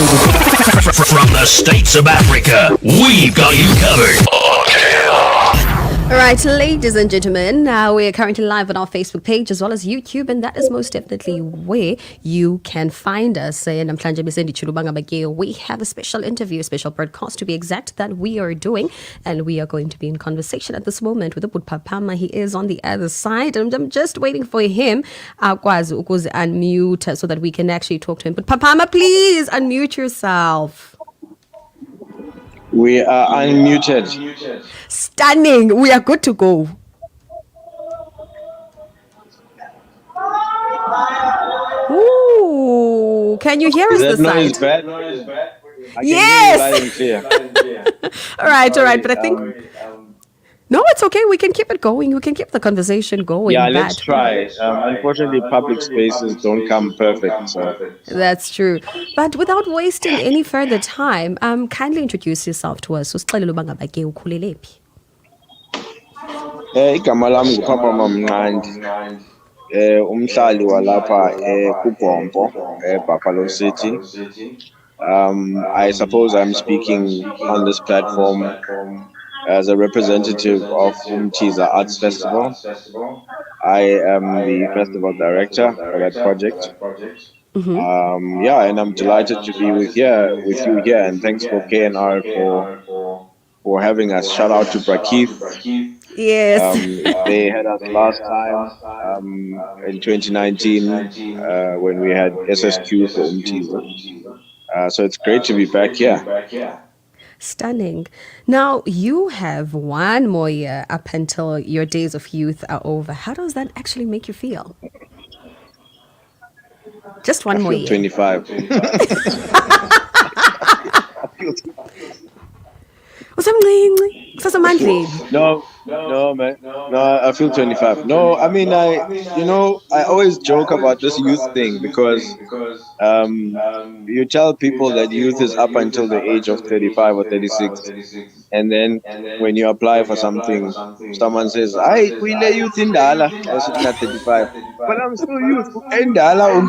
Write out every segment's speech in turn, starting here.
From the states of Africa, we've got you covered. All right, ladies and gentlemen, we're currently live on our Facebook page as well as YouTube, and that is most definitely where you can find us. And we have a special interview, a special broadcast to be exact, that we are doing, and we are going to be in conversation at this moment with the PAPAMA. He is on the other side, and I'm just waiting for him to unmute so that we can actually talk to him. But PAPAMA, please unmute yourself. We are unmuted. Stunning. We are good to go. Ooh, can you hear us this side? Is bad? Yes. All right. But I think no, it's okay. We can keep it going. We can keep the conversation going. Yeah, let's try. Unfortunately, public spaces don't come perfect. So. That's true. But without wasting any further time, kindly introduce yourself to us. Igama lami nguPapama MNQANDI. Umhlali walapha kuGompo, Buffalo City. I suppose I'm speaking on this platform as a representative of Umchiza Arts Festival. I am the festival director for that project. And I'm delighted to be with you here, and thanks for KNR for having us. Shout out to Brakith. Yes. They had us last time in 2019 when we had SSQ for Umchiza. So it's great to be back here. Stunning. Now, you have one more year up until your days of youth are over. How does that actually make you feel? Just one more year. 25. No, man. No, I feel 25. No, I mean, I always joke about this youth thing because you tell people that youth is up until the age of 35 or 36. And then when you apply for something, someone says, "I we let youth in Dala." I said, "Not 35." But I'm still youth. In Dala,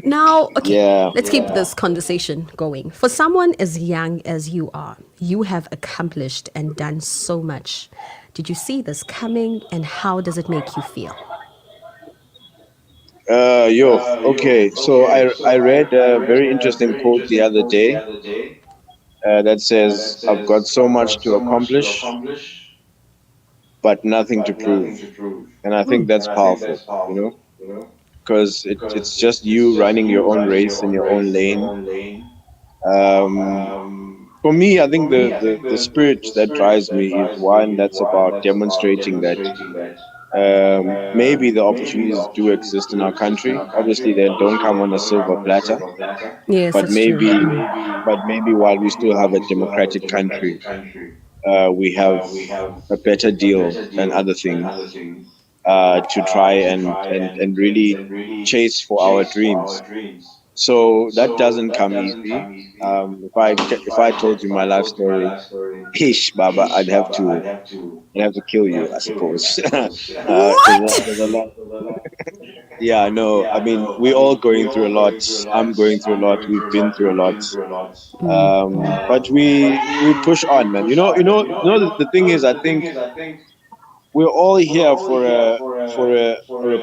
Now, okay, let's keep this conversation going. For someone as young as you are, you have accomplished and done so much. Did you see this coming, and how does it make you feel? Okay. So I read a very interesting quote the other day that says, "I've got so much to accomplish, but nothing to prove." And I think that's powerful, because it's just you running your own race in your own lane. For me, I think the spirit that drives me is one that's about demonstrating that maybe the opportunities do exist in our country. Obviously, they don't come on a silver platter. Yes, but maybe while we still have a democratic country, we have a better deal than other things to try and really chase for our dreams. So that doesn't come easy. If I told you my life story, ish, Baba, I'd have to kill you, I suppose. There's a lot. Yeah, no. I mean, we're all going through a lot. I'm going through a lot. We've been through a lot. But we push on, man. The thing is, I think we're all here for a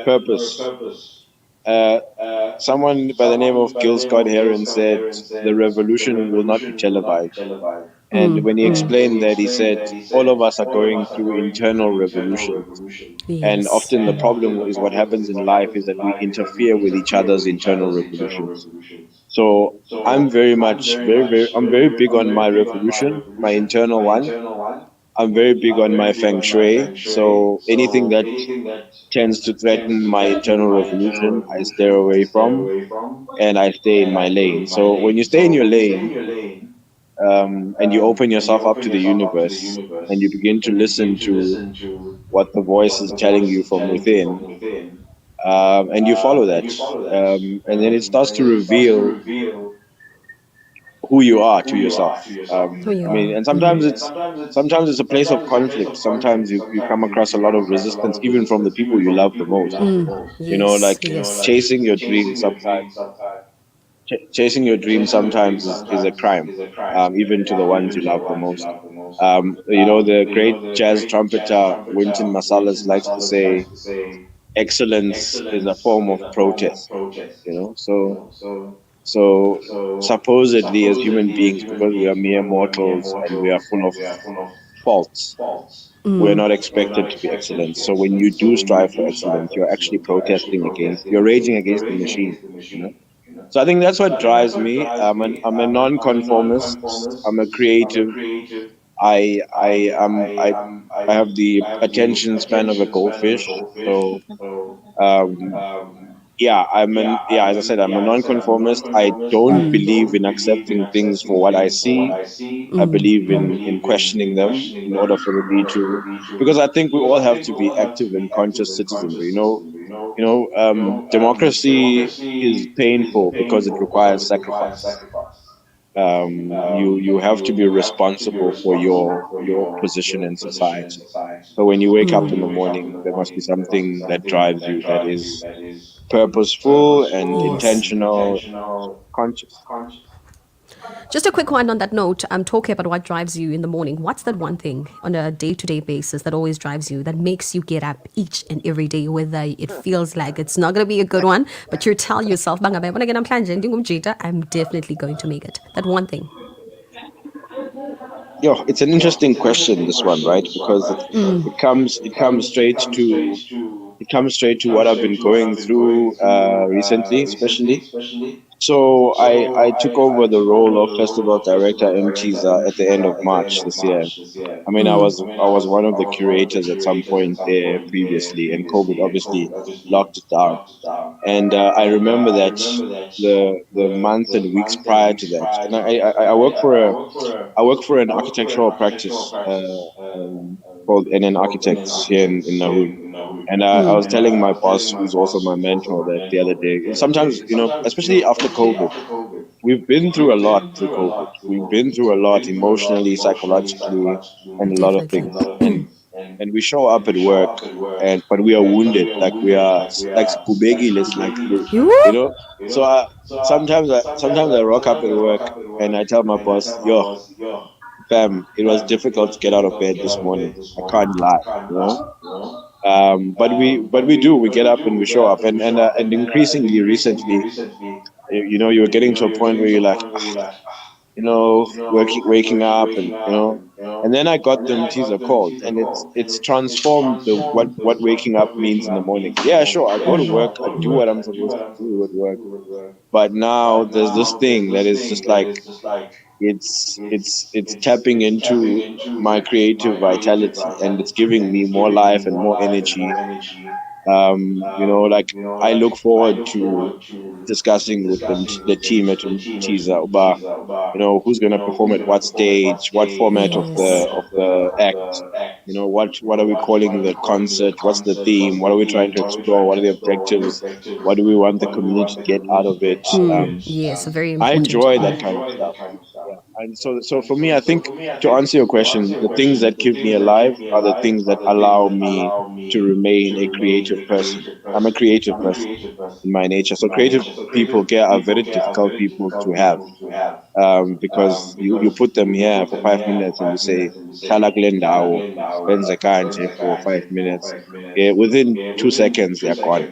purpose. Someone by the name of Gil Scott Heron said the revolution will not be televised. And when he explained that, he said all of us are going through internal revolutions. Yes. And often the problem is what happens in life is that we interfere with each other's internal revolutions. So I'm very big on my revolution, my internal one. I'm very big on my feng shui. So anything that tends to threaten my internal revolution, I steer away from, and I stay in my lane. So when you stay in your lane, and you open yourself up to the universe, and you begin to listen to what the voice is telling you from within, and you follow that, and then it starts to reveal who you are to yourself. Who you I mean, are. and sometimes it's a place of conflict. Sometimes you come across a lot of resistance, even from the people you love the most. Yes, Like yes. chasing your dreams sometimes. Chasing your dreams sometimes is a crime, even to the ones you love the most. The great jazz trumpeter Wynton Marsalis likes to say, "Excellence is a form of protest." So supposedly, as human beings, because we are mere mortals and we are full of faults, we're not expected to be excellent. So when you do strive for excellence, you're actually protesting against, you're raging against the machine. You know. So I think that's what drives me. I'm a non-conformist. I'm a creative. I have the attention span of a goldfish. So um, as I said, I'm a non-conformist. I don't believe in accepting things for what I see. I believe in questioning them in order for me to, because I think we all have to be active and conscious citizens. Democracy is painful because it requires sacrifice. You have to be responsible for your position in society. So when you wake up in the morning, there must be something that drives you that is purposeful and Yes. intentional, conscious. Just a quick one on that note. I'm talking about what drives you in the morning. What's that one thing on a day-to-day basis that always drives you, that makes you get up each and every day, whether it feels like it's not going to be a good one, but you tell yourself, "Bangabe, when again I'm planning, I'm definitely going to make it." That one thing. It's an interesting question, this one, right? Because it comes straight to what I've been going through recently, especially. So I took over the role of festival director MTSA at the end of March this year. I mean, I was one of the curators at some point there previously, and COVID obviously locked it down. And I remember that the month and weeks prior to that, and I work for an architectural practice called NN Architects here in Nauru. And I was telling my boss, who's also my mentor, that the other day, sometimes, especially after COVID, we've been through a lot through COVID. We've been through a lot emotionally, psychologically, and a lot of Definitely. things. And we show up at work, but we are wounded, like we are like skubegiless, like You? you know. So sometimes I rock up at work and I tell my boss, "Yo, fam, it was difficult to get out of bed this morning. I can't lie." But we get up and we show up, and increasingly recently, you're getting to a point where you're like, waking up, and then I got them teaser called, and it's transformed what waking up means in the morning. Yeah, sure, I go to work, I do what I'm supposed to do at work, but now there's this thing that is just like it's tapping into my creative vitality, and it's giving me more life and more energy. Like I look forward to discussing with the team at Teaser about, who's going to perform at what stage, what format of Yes. the act, what are we calling the concert, what's the theme, what are we trying to explore, what are the objectives, what do we want the community to get out of it. Yes, very I important. enjoy that kind of stuff. Yeah. And so for me, I think, to answer your question, the things that keep me alive are the things that allow me to remain a creative person. I'm a creative person in my nature. So creative people are very difficult people to have, because you put them here for 5 minutes and you say, "Hlala kule ndawo, wenze kanje," for 5 minutes. Yeah, within 2 seconds, they're gone.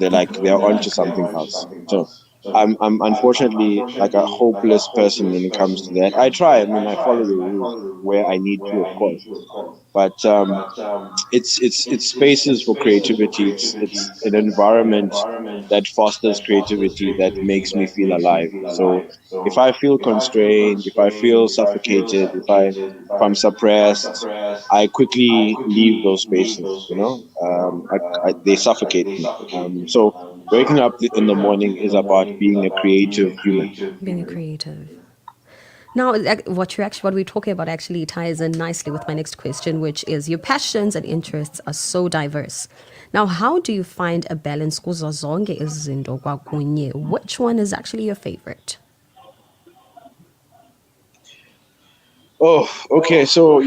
They're onto something else. So I'm unfortunately like a hopeless person when it comes to that. I try. I mean, I follow the rules where I need to, of course. But it's spaces for creativity. It's an environment that fosters creativity that makes me feel alive. So if I feel constrained, if I feel suffocated, if I'm suppressed, I quickly leave those spaces. They suffocate me. So waking up in the morning is about being a creative human. Being a creative. Now, what we're talking about actually ties in nicely with my next question, which is your passions and interests are so diverse. Now, how do you find a balance kuzo zonke izinto kwakunye? Which one is actually your favorite? Oh, okay. So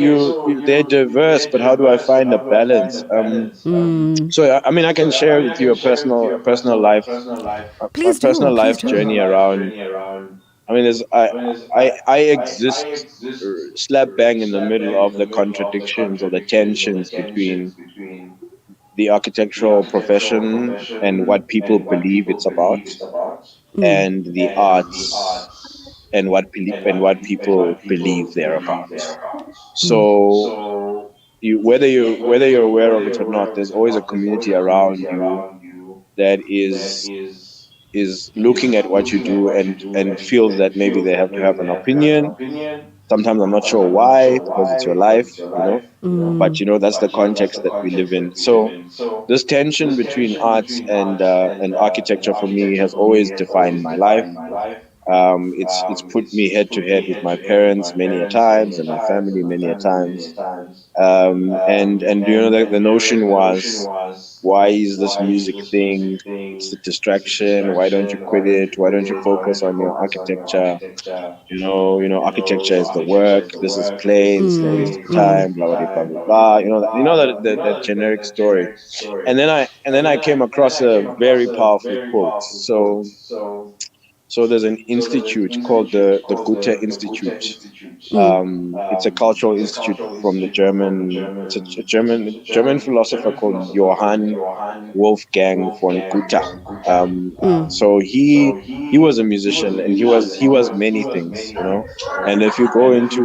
they're diverse, but how do I find a balance? Mm. So I mean, I can share with you a Please do. personal Please life do. journey around. I mean, I exist slap bang in the middle of the contradictions or the tensions between the architectural profession and what people believe it's about, Mm. and the arts and what people believe they're about. Mm. So whether you're aware of it or not, there's always a community around you that is looking at what you do and feels that maybe they have to have an opinion. Sometimes I'm not sure why, because it's your life. But Mm. that's the context that we live in. So this tension between arts and architecture for me has always defined my life. It's put me head to head with my parents many a times and my family many a times. And the notion was, why is this music thing? It's a distraction. Why don't you quit it? Why don't you focus on your architecture? Architecture is the work. This is play. This is a waste of Mm. time. Blah blah blah blah blah. That generic story. And then I came across a very powerful quote. So there's an institute called the Goethe Institute. Mm. It's a cultural institute from the German. It's a German philosopher called Johann Wolfgang von Goethe. So he was a musician, and he was many things. And if you go into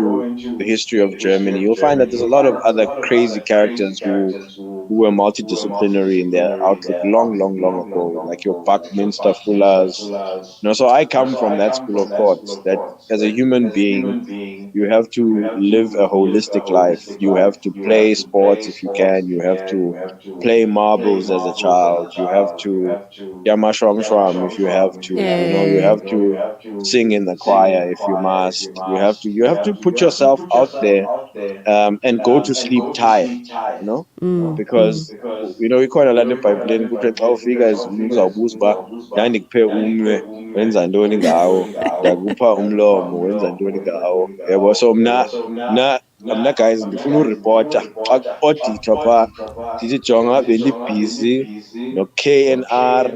the history of Germany, you'll find that there's a lot of other crazy characters who were multidisciplinary in their outlook long, long, long ago, like your Buckminster Fullers. So I come from that school of thought that as a human being, you have to live a holistic life. You have to play sports if you can. You have to play marbles as a child. You have to yama shram shram if you have to. You Eh. have to sing in the choir if you must. You have to put yourself out there, and go to sleep tired. You know, Mm. Mm. because ikhona lana eBhayibhelini kuthiwa xa ufika ezulwini uzawubuza uba ndandikuphe umnwe wenza ntoni ngawo, ndakupha umlomo wenza ntoni ngawo, yabo. So mna guys ndifuna uripota xa kuodithwa phaa, ndithi jonga bendibhizi no-KNR,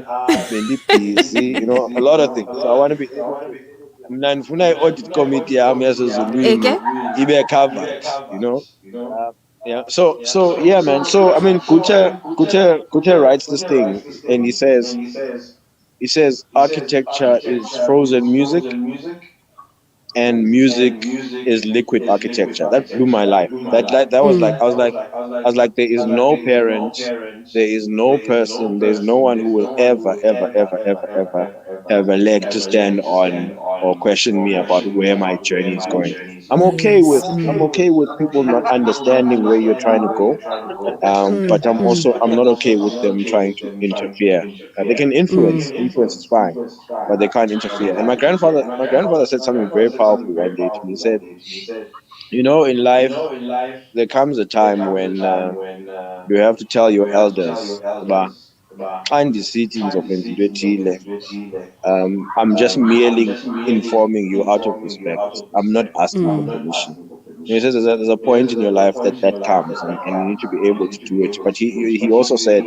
bendibhizi, a lot of things. So I want to be able to, mna ndifuna i-audit committee yam yasezulwini Eke? ibe covered. uh, yeah. So yeah, man. So I mean, Gute writes this thing, and he says architecture is frozen music, and music is liquid architecture. That blew my life. That was like, I was like, there is no parent, there is no person, there is no one who will ever, ever, ever, ever, ever have a leg to stand on or question me about where my journey is going. I'm okay with Yes. I'm okay with people not understanding where you're trying to go, but I'm not okay with them trying to interfere. They can influence. Influence is fine, but they can't interfere. And my grandfather said something very powerful one day to me. He said, in life there comes a time when you have to tell your elders, "Ba, xa ndisithi ndizokwenza into ethile, I'm just merely informing you out of respect. I'm not asking for permission." He says there's a point in your life that comes, and you need to be able to do it. But he also said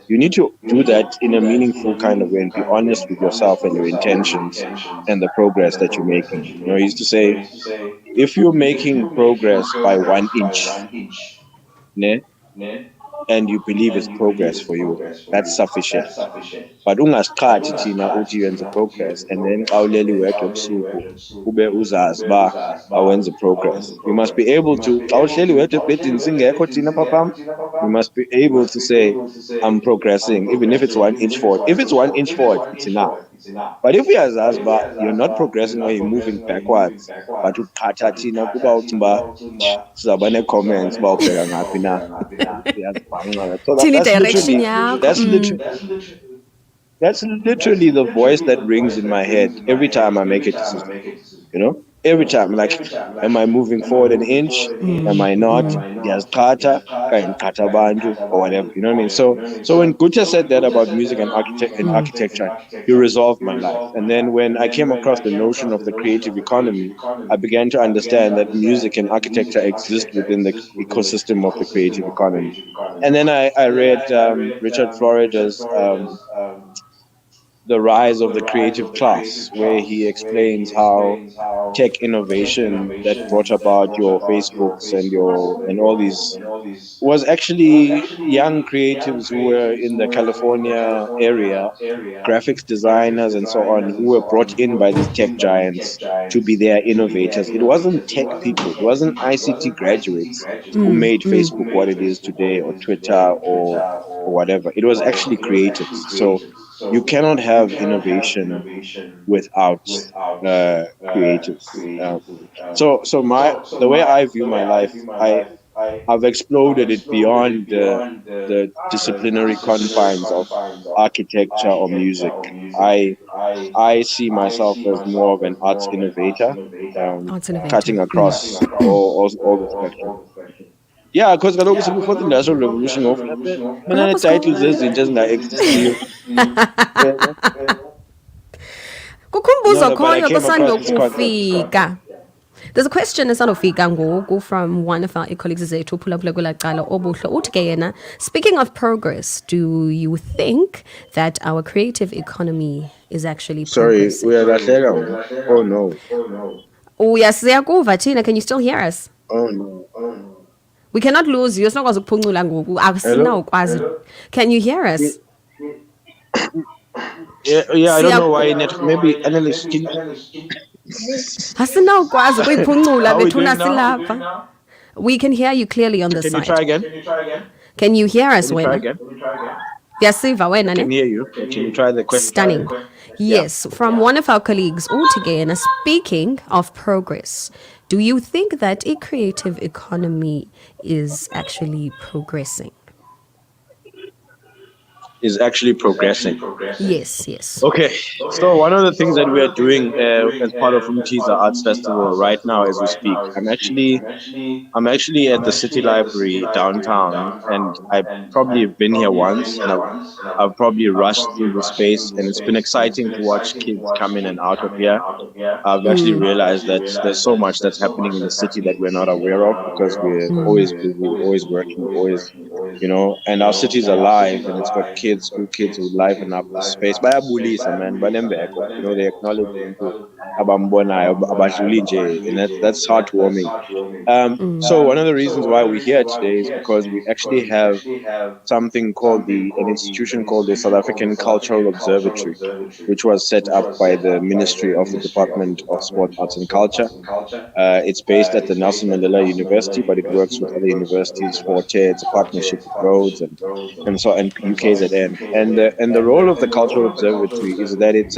you need to do that in a meaningful kind of way and be honest with yourself and your intentions and the progress that you're making. He used to say, if you're making progress by 1 inch, ne, and you believe it's progress for you, that's sufficient. But ungasiqhathi thina uthi wenza progress, and then xa ulele wedwa ebusuku ube uzazi uba awenzi progress. You must be able to, xa uhleli wedwa ebhedini singekho thina phapham, you must be able to say, I'm progressing, even if it's 1 inch forward. If it's 1 inch forward, it's enough. But if uyazazi uba you're not progressing or you're moving backwards, but uqhatha thina kuba ucinga uba sizawuba nee-comments uba ubheka ngaphi na, uyazibhanqa. So Thini that's direction literally yakho? that's literally that's literally the voice that rings in my head every time I make a decision. You know? every time. Like, am I moving forward an inch? Am I not? There's kata, and kata bandu, or whatever. You know what I mean? So when Guta said that about music and architecture, he resolved my life. And then when I came across the notion of the creative economy, I began to understand that music and architecture exist within the ecosystem of the creative economy. And then I read Richard Florida's The Rise of the Creative Class, where he explains how tech innovation that brought about your Facebooks and your and all these was actually young creatives who were in the California area, graphics designers and so on, who were brought in by these tech giants to be their innovators. It wasn't tech people, it wasn't ICT graduates who made Facebook what it is today, or Twitter, or whatever. It was actually creatives. So you cannot have innovation without creatives. So my the way I view my life, I've exploded it beyond the disciplinary confines of architecture or music. I I see myself as more of an arts innovator, Arts innovator. cutting across all the spectrum. Yeah, because kaloku before the Industrial Revolution ngofuna titles ezintsha ezinga-existiyo. Yeah. No, Kukhumbuzo no, but I khona came across this concept. kufika. There's a question esandofika ngoku from one of our colleagues zethu uphulaphula kwelacala obuhle uthi ke yena, speaking of progress, do you think that our creative economy is actually Sorry, progressing? uyalahleka ngoku. Oh no. Uya siyakuva thina, can you still hear us? Oh no. We cannot lose you, sinokwazi ukuphuncula ngoku, Hello? asinawukwazi. Can you hear us? Yeah, I don't know why maybe analyst Asinawukwazi ukuyiphuncula how are we bethuna doing now? silapha. We can hear you clearly on the Can you side. try again? Can you hear us, Can you try wena? again? Yasiva wena, Can ne? hear you. Can you try the question? Stunning. Yes, from one of our colleagues, Utigena, speaking of progress, do you think that a creative economy is actually progressing? Is actually progressing. Yes, yes. Okay, so one of the things that we are doing as part of Umtiza Arts Festival right now as we speak, I'm actually at the City Library downtown, and I probably have been here once, and I've probably rushed through the space, and it's been exciting to watch kids come in and out of here. I've actually realized that there's so much that's happening in the city that we're not aware of because we're always busy, we're always working, we're always, and our city's alive and it's got kids, school kids who liven up the space. Bayabulisa, man, banembeko. They acknowledge into abambonayo, abadluli nje, and that's heartwarming. So one of the reasons why we're here today is because we actually have something called an institution called the South African Cultural Observatory, which was set up by the Ministry of the Department of Sport, Arts and Culture. It's based at the Nelson Mandela University, but it works with other universities. Forte, it's a partnership with Rhodes and UKZN. And the role of the Cultural Observatory is that it's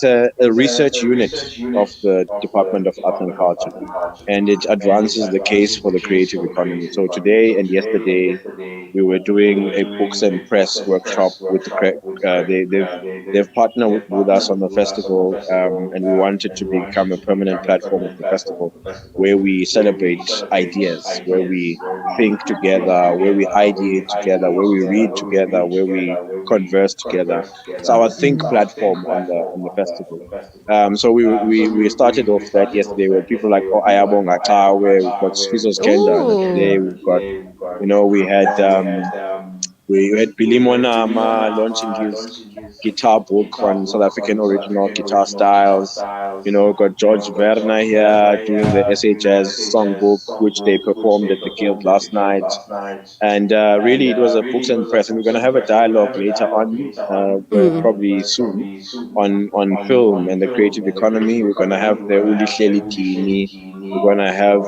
a research unit of the Department of Arts and Culture, and it advances the case for the creative economy. So today and yesterday, we were doing a books and press workshop with they've partnered with us on the festival, and we wanted to become a permanent platform of the festival, where we celebrate ideas, where we think together, where we ideate together, where we read together, where we converse together. It's our think platform on the festival. So we started off that yesterday with people like Ayabonga Tawe, we've got Sfisos Kenda, and today we've got, we had Billy Monama launching his guitar book on South African original guitar styles. Got George Werner here doing the SA Jazz songbook, which they performed at the Guild last night. And really, it was a books and press, and we're going to have a dialogue later on, probably soon, on film and the creative economy. We're going to have the Ulihleli Dini. We're going to have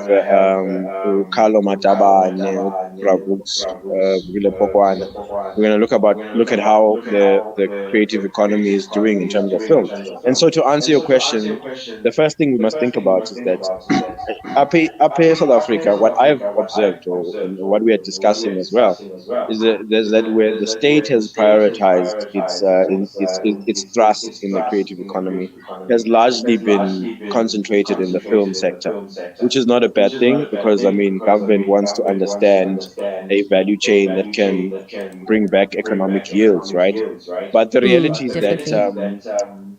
Carlo Matabane, Books, Vile Pokwana. We're going to look at how the creative economy is doing in terms of film. And so, to answer your question, the first thing we must think about is that up here, South Africa, what I've observed, or and what we are discussing as well, is that where the state has prioritized its thrust in the creative economy has largely been concentrated in the film sector, which is not a bad thing because I mean government wants to understand a value chain that can bring back economic yields, right? But the reality is that Definitely.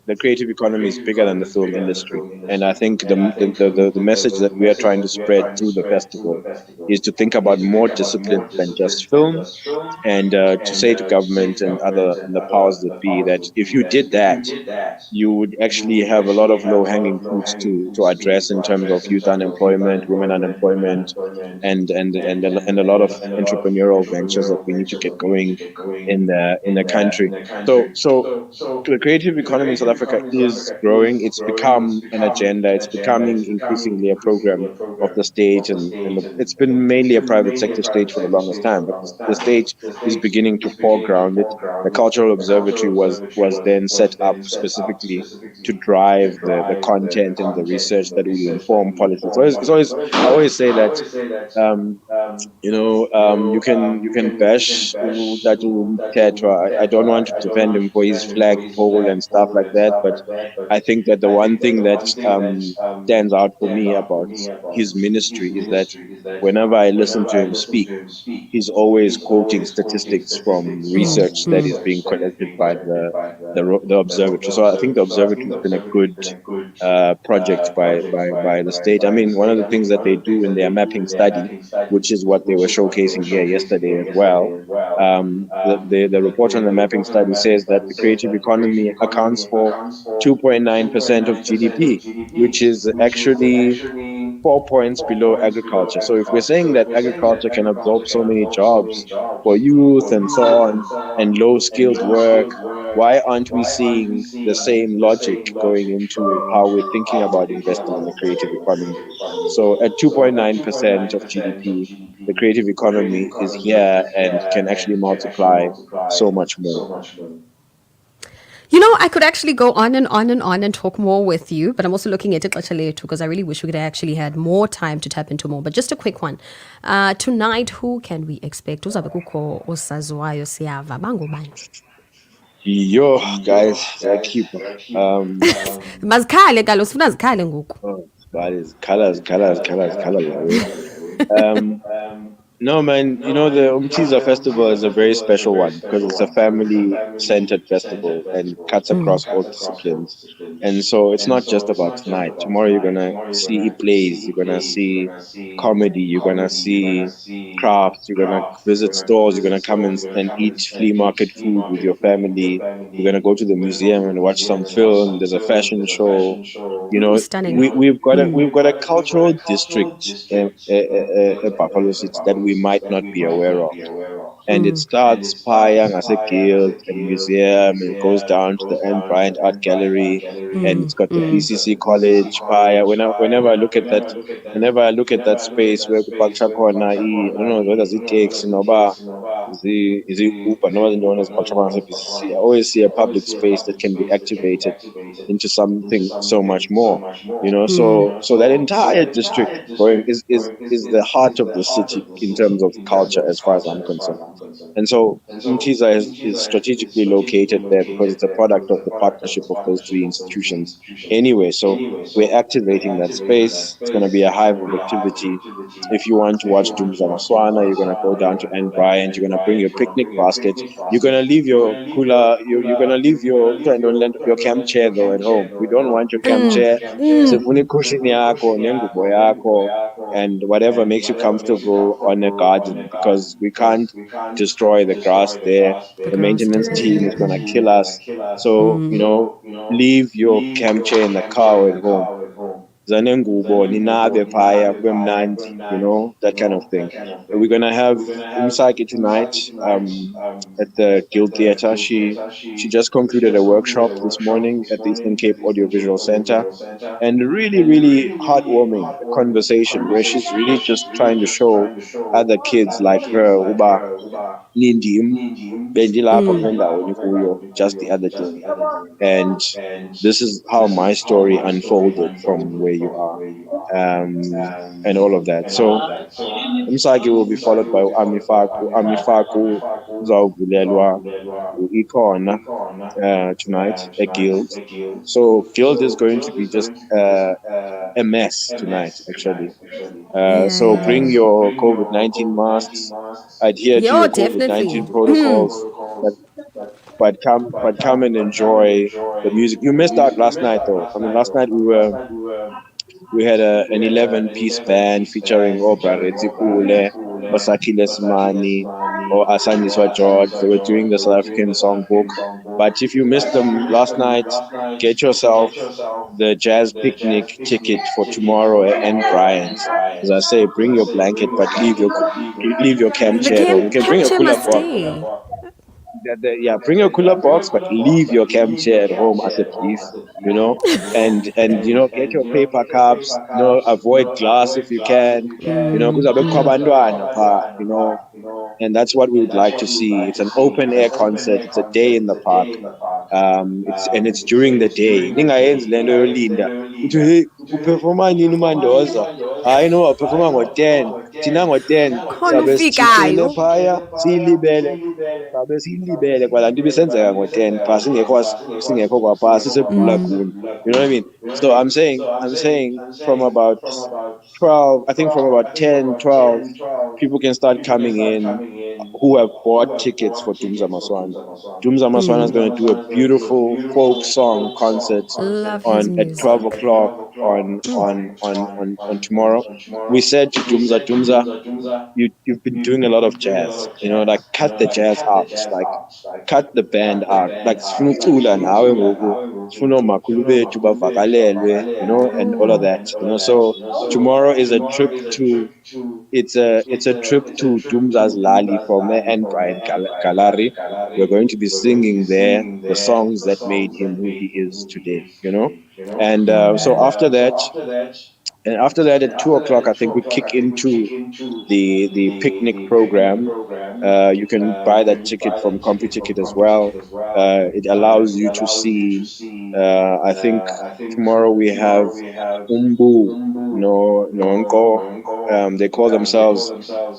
the creative economy is bigger than the film industry. And I think the message that we are trying to spread through the festival is to think about more disciplines than just film, and to say to government and the powers that be that if you did that, you would actually have a lot of low hanging fruits to address in terms of youth unemployment, women unemployment, and a lot of entrepreneurial ventures that we need to get going in the country. So the creative economy in South Africa is growing. It's become an agenda. It's becoming increasingly a program of the state, it's been mainly a private sector state for the longest time. But the state is beginning to foreground it. The Cultural Observatory was then set up specifically to drive the content and the research that will inform policy. So I always say that. Um, you can bash that Tetra. I don't want to defend him for his flagpole and stuff like that, but I think that the one thing that stands out for me about his ministry is that whenever I listen to him speak, he's always quoting statistics from research that is being collected by the observatory. So I think the observatory has been a good project by the state. I mean, one of the things that they do in their mapping study, which is what they were showcasing here yesterday as well. The report on the mapping study says that the creative economy accounts for 2.9% of GDP, which is actually 4 points below agriculture. So if we're saying that agriculture can absorb so many jobs for youth and so on and low skilled work, why aren't we seeing the same logic going into how we're thinking about investing in the creative economy? So at 2.9% of GDP, the creative economy is here and can actually multiply so much more. You know, I could actually go on and on and on and talk more with you, but I'm also looking at it later because I really wish we could have actually had more time to tap into more. But just a quick one. Tonight, who can we expect? Uzabe kukho osaziwayo siyava bangobani? Yo, guys, Zakipa. Mazikhale kalo sifuna zikhale ngoku. Oh, colors, yeah. Um, No, man, you know, the Umchiza festival is a very special one because it's a family centered festival and cuts across all disciplines. And so it's not just about tonight. Tomorrow you're going to see plays, you're going to see comedy, you're going to see crafts, you're going to visit stores, you're going to come and eat flea market food with your family. You're going to go to the museum and watch some film. There's a fashion show. You Ooh, know, stunning. we've got a cultural district in Buffalo City that we might not be aware of. And it starts Payang as a guild and museum, and it goes down to the Anne Bryant Art Gallery, and it's got the BCC College Paya. Whenever I look at that space where Kupakcha Kona, I don't know whether it takes, you know, but is it Uber, no one known as BCC. I always see a public space that can be activated into something so much more. You know, so that entire district going is the heart of the city in terms of culture, as far as I'm concerned. And so Mtiza is strategically located there because it's a product of the partnership of those three institutions. Anyway, so we're activating that space. It's going to be a hive of activity. If you want to watch Dumzana Swana, you're going to go down to Anne Bryant. You're going to bring your picnic basket. You're going to leave your cooler. You're going to leave your camp chair though at home. We don't want your camp chair. Sifuni cushion yako, nengubo yako, and whatever makes you comfortable on a garden because we can't destroy the grass there. The The grass, maintenance team is definitely. going to kill us. So, you know, leave your camp chair in the car or at home. zanengubo ninabe phaya kube mnandi, that kind of thing. We're gonna have Umsaki tonight at the Guild Theatre. She just concluded a workshop this morning at the Eastern Cape Audiovisual Center, and really, really heartwarming conversation where she's really just trying to show other kids like her uba nindim bendilapha kule ndawo nikuyo just the other day, and this is how my story unfolded from where you are, and all of that. So Umsaki will be followed by Amifaku. Amifaku uzawuvulelwa ikona tonight at Guild. So Guild is going to be just a mess tonight, actually. Yeah, So yeah. bring your COVID-19 masks, adhere to Yeah, your COVID-19 definitely. protocols, but come and enjoy the music. You missed out last night, though. I mean, last night we had an 11-piece band featuring Obraretsi Kule, Osakile Simani, or Asandiswa George. They were doing the South African songbook. But if you missed them last night, get yourself the jazz picnic ticket for tomorrow and Brian's. As I say, bring your blanket, but leave your camp The chair at home. You can bring camp a chair cooler must box. stay. Yeah, bring a cooler box, but leave your camp chair at home as a gift, and get your paper cups, avoid glass if you can, because and that's what we would like to see. It's an open air concert. It's a day in the park. It's during the day. Ningayenzi lento yolinda uthi hey uperforma nini uMandoza, hayi no uperforma ngo-10, thina ngo-10 Khona sabe sitshicile ufikayo. phaya sabe siyilibele kwala nto ibisenzeka ngo-10 phaa singekho kwaphaa siseBhula Guni. You know what I mean? So I'm saying from about 12, I think from about 10, 12, people can start coming in who have bought tickets for Dumza Maswana. Dumza Maswana is going to do a beautiful folk song concert Love his on at music. 12 o'clock on tomorrow. We said to Dumza, you've been doing a lot of jazz, like cut the jazz out, like cut the band out, like sifuna ucula nawe ngoku, sifuna oomakhulu bethu bavakalelwe, and all of that, so tomorrow is a trip to it's a trip to Dumza's Lali for me and Brian Galari. We're going to be singing there the songs that made him who he is today, and after that at 2 o'clock, I think we kick into the picnic program. You can buy that ticket from CompuTicket as well. It allows you to see. I think tomorrow we have Umbu, no Nonko. They call themselves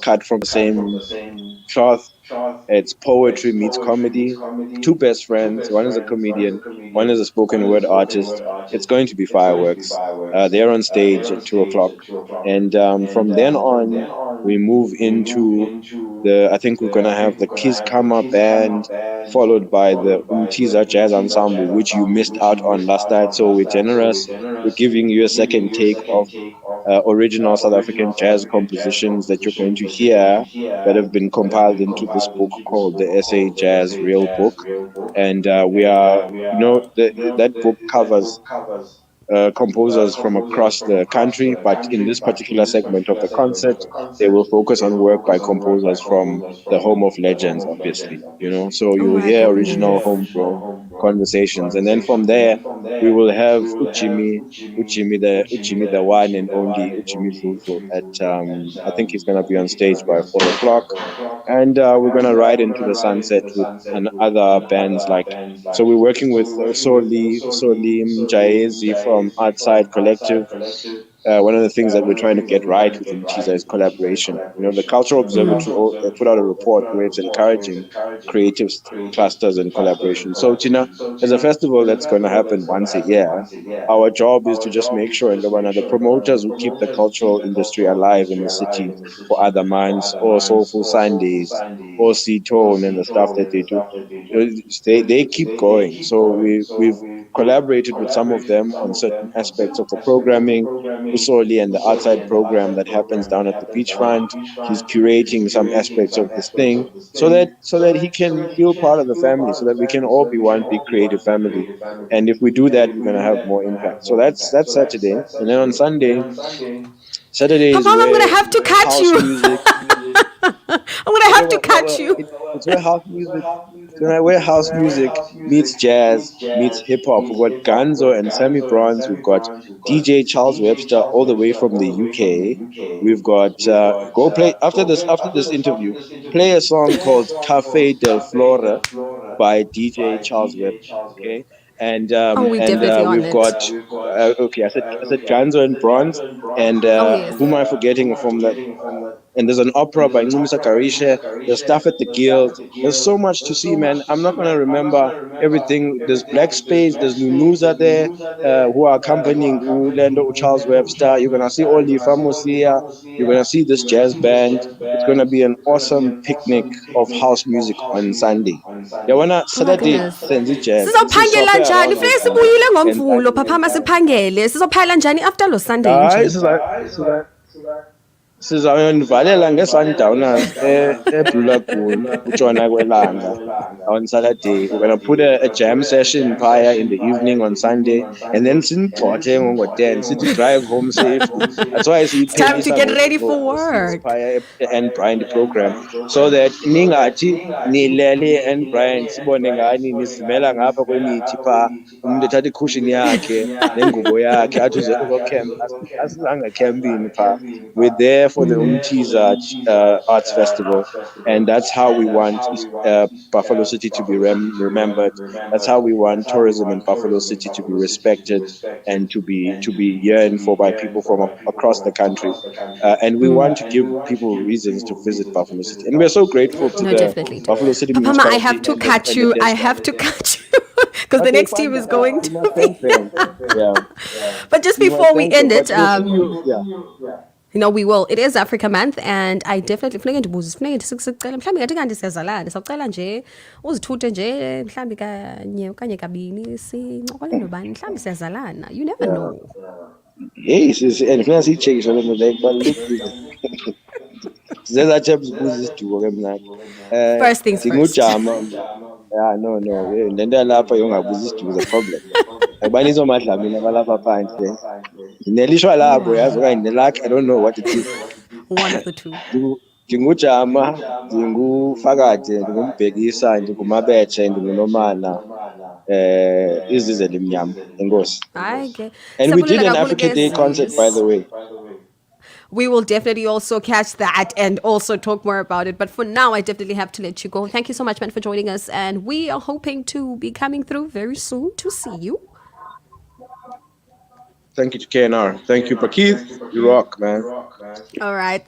cut from the same cloth. It's poetry meets comedy. Two best friends. One is a comedian. One is a spoken word artist. It's going to be fireworks. They're on stage at 2 o'clock, and from then on, we move into I think we're gonna have the Kiz Kama band, followed by the Umtiza Jazz Ensemble, which you missed out on last night. So we're generous. We're giving you a second take of original South African jazz compositions that you're going to hear that have been compiled into this book called the SA Jazz Real Book. And we are, that book covers composers from across the country, but in this particular segment of the concert, they will focus on work by composers from the home of legends, obviously. So Oh you will my hear original goodness. homegrown conversations, and then from there we will have Ujimmy the one and only Ujimmy Zuzu at I think he's gonna be on stage by 4 o'clock, and we're gonna ride into the sunset with other bands like. So we're working with Solim Jaezi from Outside Collective. One of the things that we're trying to get right with Umtiza is collaboration. The Cultural Observatory put out a report where it's encouraging creative clusters and collaboration. So, Tina, as a festival that's going to happen once a year, our job is to just make sure and the promoters who keep the cultural industry alive in the city for other months or Soulful Sundays or C Tone and the stuff that they do. They keep going. So we've collaborated with some of them on certain aspects of the programming. Usoli and the outside program that happens down at the beachfront. He's curating some aspects of this thing so that he can feel part of the family, so that we can all be one big creative family. And if we do that, we're gonna have more impact. So that's Saturday, and then on Sunday, Saturday is Papa, I'm gonna where have to catch house you. music. I'm gonna have to catch you. It's where house music. Where house music meets jazz, meets hip hop. We've got Ganzo and Sammy Bronze. We've got DJ Charles Webster all the way from the UK. We've got go play after this interview. Play a song called Cafe del Flora by DJ Charles Webster. Okay, and Oh, we definitely on we've it. got okay. I said Ganzo and Bronze, and Oh yes. who am I forgetting from that? And there's an opera by Nxumisa Karishe. There's stuff at the Guild. There's so much to see, man. I'm not gonna remember everything. There's Black Space. There's Nunuza there, who are accompanying Ulendo, Charles Webster. You're gonna see Oli Famosia. You're gonna see this jazz band. It's gonna be an awesome picnic of house music on Sunday. Yeah, when Oh my Saturday goodness. senze jazz. Sizophangela Sisophe njani? around on Funeka Sunday sibuyile and ngomvulo papa masiphangele. Sizophela njani after lo Sunday hayi nje? sizayonivalela nge-Sundowners eBlue Lagoon utshona kwelanga on Saturday. We're gonna put a jam session prior in the evening on Sunday, and then sinigxothe ngo-10 sithi drive home safely. That's why It's time to siyiphelisa get ready for ngo-6 work. prior and Brian the program, so that ningathi nilele and Brian sibone ngani nizimela ngapha kwemithi phaa, umuntu ethatha ikhushini yakhe nengubo yakhe athi uze uzocamp. Asizange campini phaa. We're there for the Umtiza Arts Festival, and that's how we want Buffalo City to be remembered. That's how we want tourism in Buffalo City to be respected and to be yearned for by people from across the country. And we want to give people reasons to visit Buffalo City. And we're so grateful to No, the definitely. Buffalo City Papa, I municipality have to and catch the you. I guests. have to catch you. Because the Okay, next fine, team is then. going We to must be. thank them. Yeah. But just We must before we thank them. end it, But we'll see you. Yeah. we will. It is Africa Month, and I definitely funeka sicela mhlawumbe ngathi kanti siyazalana sawucela nje uzithuthe nje mhlawumbe kanye okanye kabini sincokole nobani mhlawumbe siyazalana. You never know. Yes, and funeka siyitshekishe le nto leyo kubalulekile. Zezaa buzibuza isiduko ke mna ke. First things first. Ndingujama. Yeah, no. Le nto yalapha yongabuza isiduko is a problem. Ubani izomadlamini abalapha phandle. Ndinelishwa labo yazi okanye ndinelakhe, I don't know what it is. One of the two. Ndingujama, ndingufakade, ndingumbhekisa, ndingumabetshe, ndingunomana. Izize limnyama. Enkosi. Okay. And we did an Africa Day concert, by the way. We will definitely also catch that and also talk more about it. But for now, I definitely have to let you go. Thank you so much, man, for joining us. And we are hoping to be coming through very soon to see you. Thank you to KNR. Thank you, Pakith. You rock, man. All right.